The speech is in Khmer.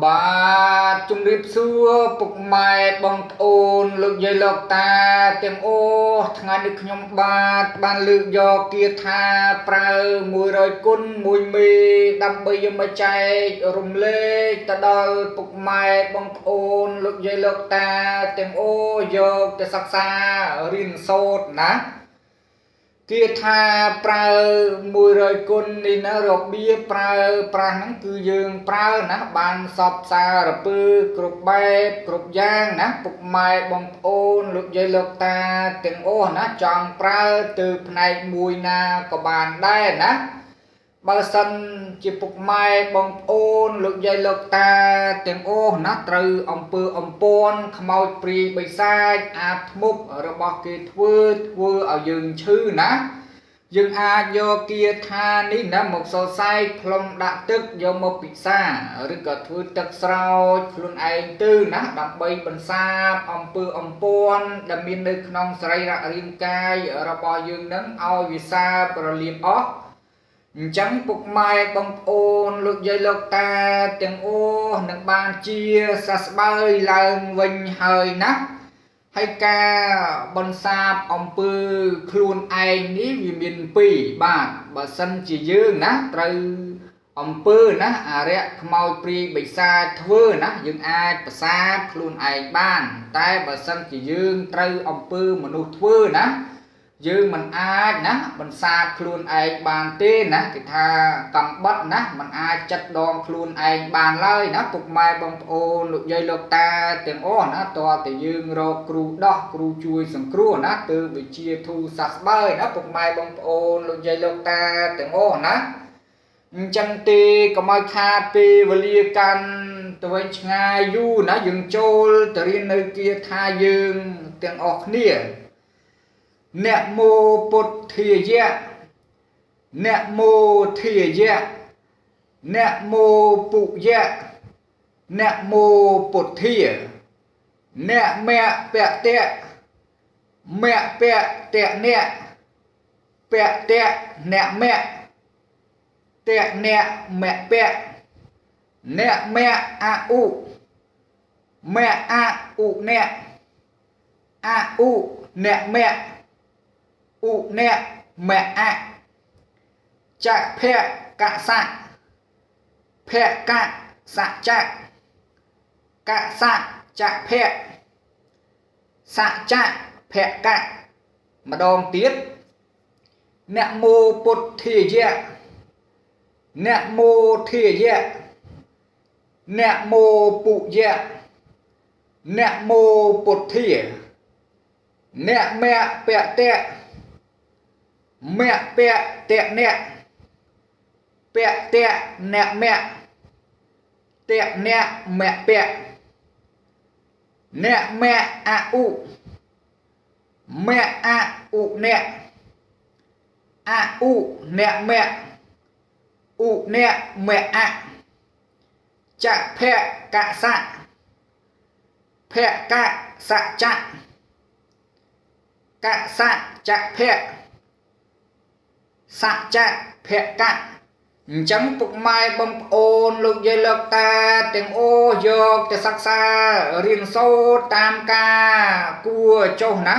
បាទជំរាបសួរពុកម៉ែបងប្អូនលោកយាយលោកតាទាំងអូថ្ងៃនេះខ្ញុំបាទបានលើកយកគាថាប្រើ100គុណ1មេដើម្បីយកមកចែករំលែកទៅដល់ពុកម៉ែបងប្អូនលោកយាយលោកតាទាំងអូយកទៅសិក្សារៀនសូត្រណាគាថាប្រើ100គុណនេះណារបៀបប្រើប្រាស់ហ្នឹងគឺយើងប្រើណាបានសពសារពើគ្រប់បែបគ្រប់យ៉ាងណាពុកម៉ែបងប្អូនលោកយាយលោកតាទាំងអស់ណាចង់ប្រើទៅផ្នែកមួយណាក៏បានដែរណាបើសិនជាពុកម៉ែបងប្អូនលោកយាយលោកតាទាំងអស់ណាត្រូវអំពើអំពាន់ខ្មោចព្រាយបិសាចអាបធ្មប់របស់គេធ្វើឲ្យយើងឈឺណាយើងអាចយកគាថានេះណាមកសរសៃផ្លុំដាក់ទឹកយកមកពិសាឬក៏ធ្វើទឹកស្រោចខ្លួនឯងទៅណាដើម្បីបន្សាបអំពើអំពាន់ដែលមាននៅក្នុងសរីរៈរាងកាយរបស់យើងនឹងឲ្យវាសាបរលាបអស់អញ្ចឹងពុកម៉ែបងប្អូនលោកយាយលោកតាទាំងអូនឹងបានជាសះស្បើយឡើងវិញហើយណាហើយការបន្សាបអំពើខ្លួនឯងនេះវាមាន2បាទបើសិនជាយើងណាត្រូវអំពើណាអរិយខ្មោចព្រាយបិសាចធ្វើណាយើងអាចប្រសាបខ្លួនឯងបានតែបើសិនជាយើងត្រូវអំពើមនុស្សធ្វើណាយើងមិនអាចណាបន្សាបខ្លួនឯងបានទេណាគេថាកំបិតណាមិនអាចចាត់ដងខ្លួនឯងបានឡើយណាពុកម៉ែបងប្អូនលោកយាយលោកតាទាំងអស់ណាតើតែយើងរកគ្រូដោះគ្រូជួយសង្គ្រោះណាទើបវិជាធូរសះស្បើយណាពុកម៉ែបងប្អូនលោកយាយលោកតាទាំងអស់ណាអញ្ចឹងទេកុំឲ្យខាតពេលវេលាកាន់ទៅវិញឆ្ងាយយូរណាយើងចូលទៅរៀននៅគាថាយើងទាំងអស់គ្នាអ្នកមោពុទ្ធាយៈអ្នកមោធាយៈអ្នកមោពុយៈអ្នកមោពុទ្ធាអ្នកមៈពតៈមៈពតៈអ្នកពតៈអ្នកមៈតៈអ្នកមៈពៈអ្នកមៈអឧមៈអឧអ្នកអឧអ្នកមៈឧអ្នកមៈអចភៈកសៈភៈកសៈចៈកសៈចភៈសៈចៈភៈកម្ដងទៀតអ្នកមោពុទ្ធាយៈអ្នកមោធាយៈអ្នកមោពុយៈអ្នកមោពុទ្ធាអ្នកមៈពតៈមៈពតៈអ្នកពតៈអ្នកមៈតៈអ្នកមៈពៈអ្នកមៈអឧមៈអឧអ្នកអឧអ្នកមៈឧអ្នកមៈអចភៈកសៈភៈកសៈចៈកសៈចភៈសៈចៈភកៈអញ្ចឹងពុកម៉ែបងប្អូនលោកយាយលោកតាទាំងអូយកទៅសិក្សារៀនសូត្រតាមការគួរចុះណា